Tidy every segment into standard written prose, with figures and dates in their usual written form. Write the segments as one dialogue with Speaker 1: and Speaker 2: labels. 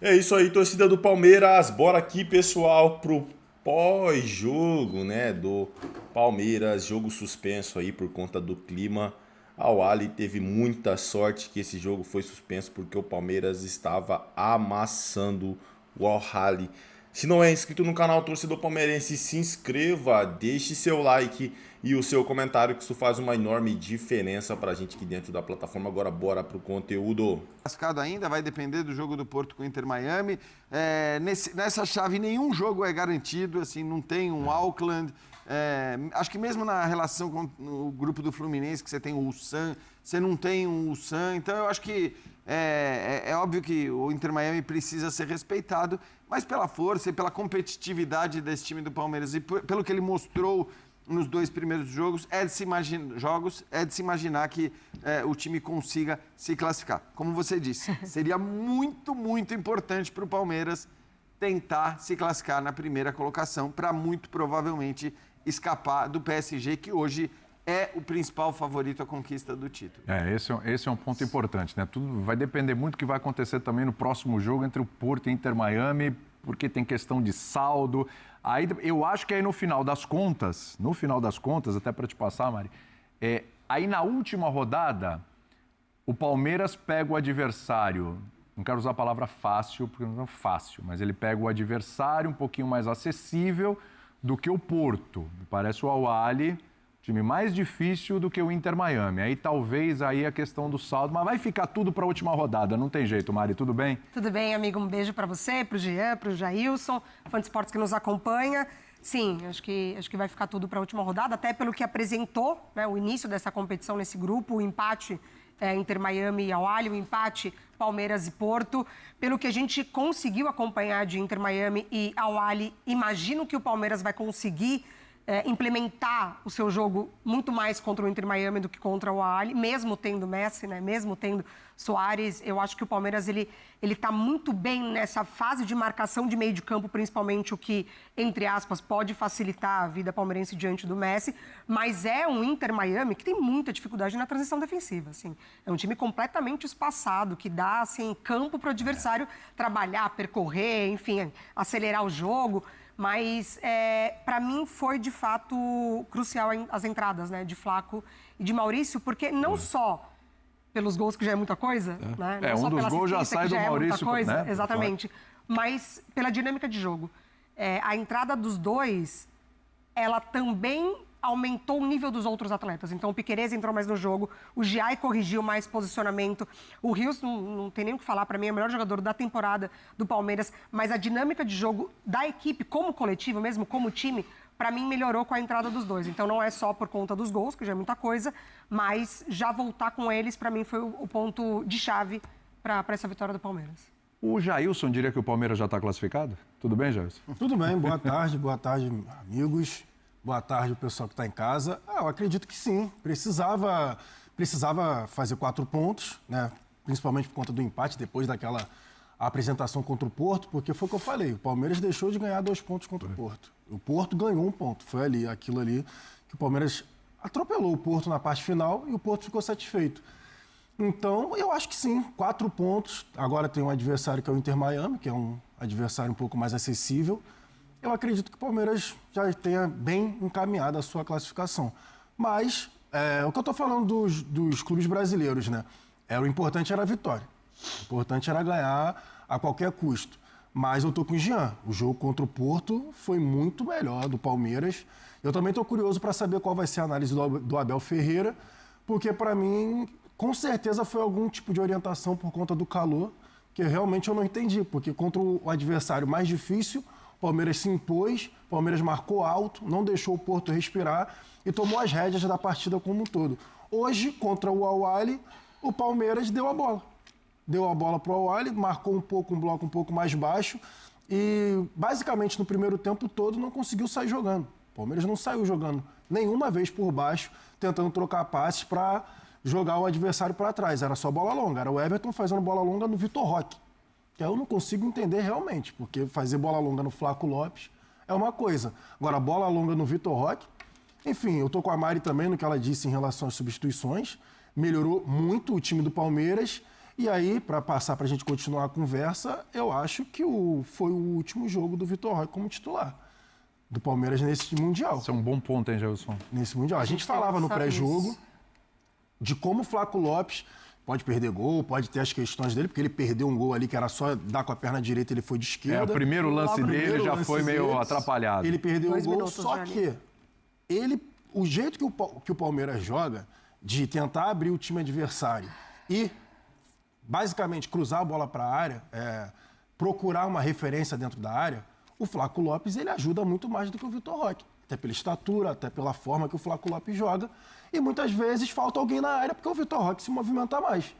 Speaker 1: É isso aí, torcida do Palmeiras. Bora aqui, pessoal, pro pós-jogo, né, do Palmeiras, jogo suspenso aí por conta do clima. Al Ahly teve muita sorte que esse jogo foi suspenso porque o Palmeiras estava amassando o Al Ahly. Se não é inscrito no canal Torcedor Palmeirense, se inscreva, deixe seu like e o seu comentário, que isso faz uma enorme diferença pra gente aqui dentro da plataforma. Agora bora pro conteúdo.
Speaker 2: Classificado ainda, vai depender do jogo do Porto com o Inter Miami. Nessa chave nenhum jogo é garantido, assim, não tem um Auckland. Acho que mesmo na relação com o grupo do Fluminense, que você tem o Ulsan, você não tem um Ulsan. Então eu acho que é óbvio que o Inter Miami precisa ser respeitado, mas pela força e pela competitividade desse time do Palmeiras e pelo que ele mostrou nos dois primeiros jogos, é de se imaginar que o time consiga se classificar. Como você disse, seria muito, muito importante para o Palmeiras tentar se classificar na primeira colocação para muito provavelmente escapar do PSG, que hoje é o principal favorito à conquista do título.
Speaker 3: Esse é um ponto importante, né? Tudo vai depender muito do que vai acontecer também no próximo jogo entre o Porto e Inter Miami, porque tem questão de saldo. Aí eu acho que aí no final das contas, até para te passar, Mari, aí na última rodada, o Palmeiras pega o adversário, não quero usar a palavra fácil, porque não é fácil, mas ele pega o adversário um pouquinho mais acessível do que o Porto. Parece o Al Ahly, time mais difícil do que o Inter Miami. Aí talvez aí a questão do saldo, mas vai ficar tudo para a última rodada, não tem jeito, Mari, tudo bem?
Speaker 4: Tudo bem, amigo, um beijo para você, para o Jean, para o Jailson, fã de esportes que nos acompanha. Sim, acho que vai ficar tudo para a última rodada, até pelo que apresentou, né, o início dessa competição nesse grupo, o empate Inter Miami e Al Ahly, o empate Palmeiras e Porto. Pelo que a gente conseguiu acompanhar de Inter Miami e Al Ahly, imagino que o Palmeiras vai conseguir implementar o seu jogo muito mais contra o Inter Miami do que contra o Al Ahly, mesmo tendo Messi, né? Mesmo tendo Suárez. Eu acho que o Palmeiras ele está muito bem nessa fase de marcação de meio de campo, principalmente, o que, entre aspas, pode facilitar a vida palmeirense diante do Messi, mas é um Inter Miami que tem muita dificuldade na transição defensiva. Assim. É um time completamente espaçado, que dá assim, campo para o adversário trabalhar, percorrer, enfim, acelerar o jogo. Mas, para mim, foi, de fato, crucial as entradas, né, de Flaco e de Maurício, porque não só pelos gols, que já é muita coisa, né? Não
Speaker 3: um
Speaker 4: só
Speaker 3: dos
Speaker 4: pela
Speaker 3: gols já
Speaker 4: assistência,
Speaker 3: sai
Speaker 4: que
Speaker 3: do
Speaker 4: já é muita
Speaker 3: Maurício,
Speaker 4: coisa,
Speaker 3: né?
Speaker 4: exatamente, mas pela dinâmica de jogo. A entrada dos dois, ela também aumentou o nível dos outros atletas. Então, o Piquerez entrou mais no jogo, o Giai corrigiu mais posicionamento, o Rios, não tem nem o que falar, para mim é o melhor jogador da temporada do Palmeiras, mas a dinâmica de jogo da equipe, como coletivo mesmo, como time, para mim melhorou com a entrada dos dois. Então, não é só por conta dos gols, que já é muita coisa, mas já voltar com eles, para mim, foi o ponto de chave para essa vitória do Palmeiras.
Speaker 3: O Jailson diria que o Palmeiras já está classificado? Tudo bem, Jailson?
Speaker 5: Tudo bem, boa tarde, amigos. Boa tarde, o pessoal que está em casa. Eu acredito que sim. Precisava fazer 4 pontos, né? Principalmente por conta do empate, depois daquela apresentação contra o Porto, porque foi o que eu falei. O Palmeiras deixou de ganhar 2 pontos contra o Porto. O Porto ganhou 1 ponto. Foi aquilo ali que o Palmeiras atropelou o Porto na parte final e o Porto ficou satisfeito. Então, eu acho que sim, 4 pontos. Agora tem um adversário que é o Inter Miami, que é um adversário um pouco mais acessível. Eu acredito que o Palmeiras já tenha bem encaminhado a sua classificação. Mas, o que eu estou falando dos clubes brasileiros, né? O importante era a vitória. O importante era ganhar a qualquer custo. Mas eu estou com o Jean. O jogo contra o Porto foi muito melhor do Palmeiras. Eu também estou curioso para saber qual vai ser a análise do Abel Ferreira, porque, para mim, com certeza foi algum tipo de orientação por conta do calor, que realmente eu não entendi. Porque contra o adversário mais difícil, o Palmeiras se impôs, o Palmeiras marcou alto, não deixou o Porto respirar e tomou as rédeas da partida como um todo. Hoje, contra o Al Ahly, o Palmeiras deu a bola. Deu a bola para o Al Ahly, marcou um bloco um pouco mais baixo e, basicamente, no primeiro tempo todo não conseguiu sair jogando. O Palmeiras não saiu jogando nenhuma vez por baixo, tentando trocar passes para jogar o adversário para trás. Era só bola longa, era o Everton fazendo bola longa no Vitor Roque. Que eu não consigo entender realmente, porque fazer bola longa no Flaco Lopes é uma coisa. Agora, bola longa no Vitor Roque, enfim, eu tô com a Mari também no que ela disse em relação às substituições, melhorou muito o time do Palmeiras E aí, para passar para a gente continuar a conversa, eu acho que foi o último jogo do Vitor Roque como titular do Palmeiras nesse Mundial.
Speaker 3: Isso é um bom ponto, hein, Gelson?
Speaker 5: Nesse Mundial. A gente falava no pré-jogo de como o Flaco Lopes pode perder gol, pode ter as questões dele, porque ele perdeu um gol ali que era só dar com a perna direita, ele foi de esquerda.
Speaker 3: O primeiro lance
Speaker 5: Logo,
Speaker 3: dele já
Speaker 5: lance
Speaker 3: foi meio
Speaker 5: deles,
Speaker 3: atrapalhado.
Speaker 5: Ele perdeu
Speaker 4: 2
Speaker 5: o gol,
Speaker 4: minutos
Speaker 5: só
Speaker 4: já
Speaker 5: que o jeito que o Palmeiras joga, de tentar abrir o time adversário e basicamente cruzar a bola para a área, procurar uma referência dentro da área, o Flaco Lopes ele ajuda muito mais do que o Vitor Roque. Até pela estatura, até pela forma que o Flaco Lopes joga. E muitas vezes falta alguém na área porque o Vitor Roque se movimenta mais.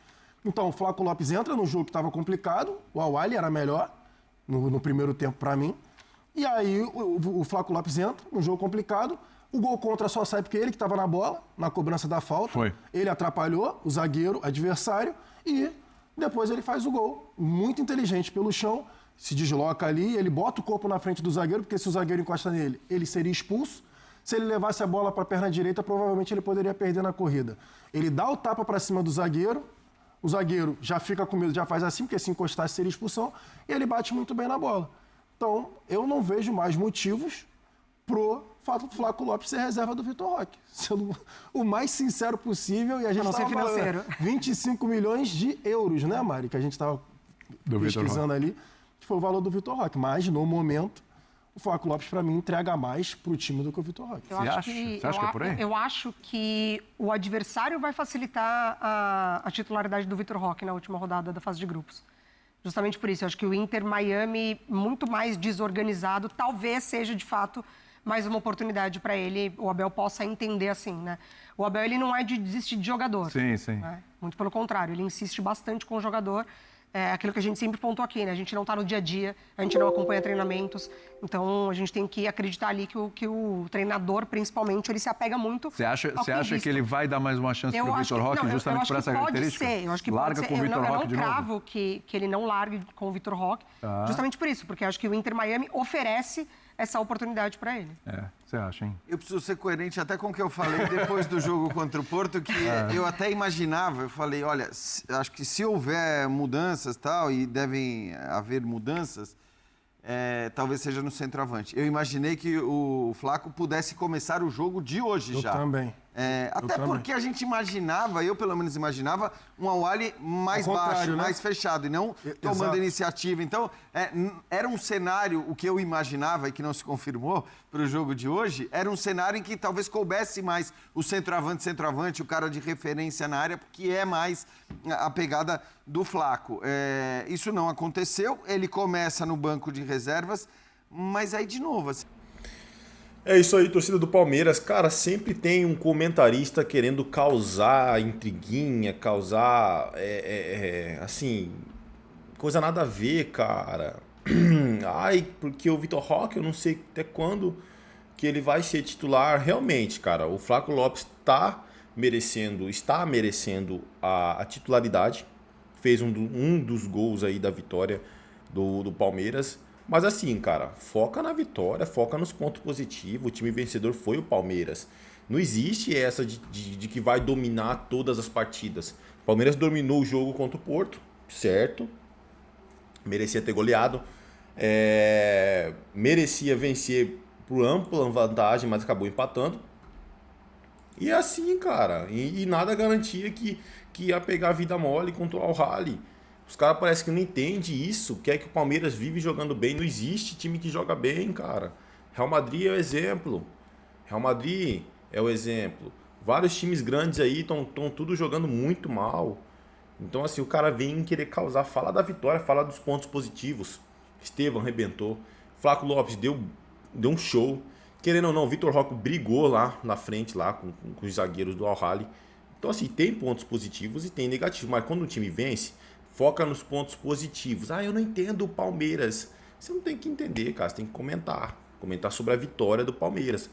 Speaker 5: Então o Flaco Lopes entra no jogo que estava complicado, o Awali era melhor no primeiro tempo para mim. E aí o Flaco Lopes entra no jogo complicado, o gol contra só sai porque ele que estava na bola, na cobrança da falta.
Speaker 3: Foi.
Speaker 5: Ele atrapalhou o zagueiro adversário e depois ele faz o gol. Muito inteligente pelo chão, se desloca ali, ele bota o corpo na frente do zagueiro, porque se o zagueiro encosta nele, ele seria expulso. Se ele levasse a bola para a perna direita, provavelmente ele poderia perder na corrida. Ele dá o tapa para cima do zagueiro, o zagueiro já fica com medo, já faz assim, porque se encostasse seria expulsão, e ele bate muito bem na bola. Então, eu não vejo mais motivos pro fato do Flaco Lopes ser reserva do Vitor Roque. Sendo o mais sincero possível, e a gente
Speaker 4: não ser
Speaker 5: estava
Speaker 4: financeiro.
Speaker 5: 25 milhões de euros, né, Mari? Que a gente estava pesquisando ali, que foi o valor do Vitor Roque. Mas, no momento, o Flaco Lopes, para mim, entrega mais pro time do que o Vitor Roque.
Speaker 3: Você acha que é por aí?
Speaker 4: Eu acho que o adversário vai facilitar a titularidade do Vitor Roque na última rodada da fase de grupos. Justamente por isso, eu acho que o Inter Miami, muito mais desorganizado, talvez seja, de fato, mais uma oportunidade para ele, o Abel possa entender assim, né? O Abel, ele não é de desistir de jogador.
Speaker 3: Sim, sim.
Speaker 4: Né? Muito pelo contrário, ele insiste bastante com o jogador. É aquilo que a gente sempre pontuou aqui, né? A gente não está no dia a dia, a gente não acompanha treinamentos, então a gente tem que acreditar ali que o treinador, principalmente, ele se apega muito.
Speaker 3: Você acha que ele vai dar mais uma chance para o Vitor Roque justamente por essa característica?
Speaker 4: Pode ser, eu acho que
Speaker 3: larga
Speaker 4: pode ser.
Speaker 3: com o Vitor Roque de novo?
Speaker 4: Eu não cravo que ele não largue com o Vitor Roque, justamente por isso, porque eu acho que o Inter Miami oferece essa oportunidade para ele.
Speaker 3: Você acha, hein?
Speaker 2: Eu preciso ser coerente até com o que eu falei depois do jogo contra o Porto, que eu até imaginava, eu falei, olha, acho que se houver mudanças tal, e devem haver mudanças, talvez seja no centroavante. Eu imaginei que o Flaco pudesse começar o jogo de hoje já.
Speaker 5: Eu também.
Speaker 2: Até porque a gente imaginava, eu pelo menos imaginava, um Awali mais baixo,
Speaker 5: né?
Speaker 2: mais fechado, e não tomando
Speaker 5: Exato.
Speaker 2: iniciativa. Então, era um cenário, o que eu imaginava e que não se confirmou para o jogo de hoje, era um cenário em que talvez coubesse mais o centroavante, o cara de referência na área, porque é mais a pegada do Flaco. Isso não aconteceu, ele começa no banco de reservas, mas aí de novo... Assim,
Speaker 1: é isso aí, torcida do Palmeiras. Cara, sempre tem um comentarista querendo causar intriguinha, causar, assim, coisa nada a ver, cara. Ai, porque o Vitor Roque, eu não sei até quando que ele vai ser titular. Realmente, cara, o Flaco Lopes está merecendo a titularidade. Fez um dos gols aí da vitória do Palmeiras. Mas assim, cara, foca na vitória, foca nos pontos positivos. O time vencedor foi o Palmeiras. Não existe essa de que vai dominar todas as partidas. O Palmeiras dominou o jogo contra o Porto, certo? Merecia ter goleado. Merecia vencer por ampla vantagem, mas acabou empatando. E é assim, cara. E nada garantia que ia pegar a vida mole contra o Al-Ahly. Os caras parecem que não entendem isso, quer que o Palmeiras vive jogando bem. Não existe time que joga bem, cara. Real Madrid é o exemplo. Real Madrid é o exemplo. Vários times grandes aí estão tudo jogando muito mal. Então, assim, o cara vem querer causar. Fala da vitória, fala dos pontos positivos. Estevão arrebentou. Flaco Lopes deu um show. Querendo ou não, o Vitor Roque brigou lá na frente lá com os zagueiros do Al-Ahly. Então, assim, tem pontos positivos e tem negativos. Mas quando o time vence... Foca nos pontos positivos. Eu não entendo o Palmeiras. Você não tem que entender, cara. Você tem que comentar. Comentar sobre a vitória do Palmeiras.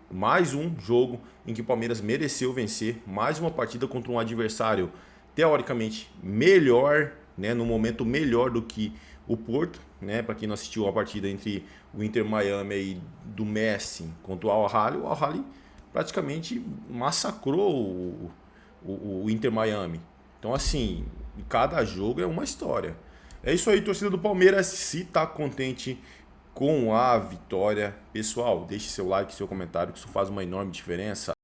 Speaker 1: Mais um jogo em que o Palmeiras mereceu vencer. Mais uma partida contra um adversário teoricamente melhor, né? No momento melhor do que o Porto, né? Para quem não assistiu a partida entre o Inter Miami e do Messi contra o Al-Ahly. O Al-Ahly praticamente massacrou o Inter Miami. Então, assim... E cada jogo é uma história. É isso aí, torcida do Palmeiras. Se tá contente com a vitória, pessoal, deixe seu like, seu comentário, que isso faz uma enorme diferença.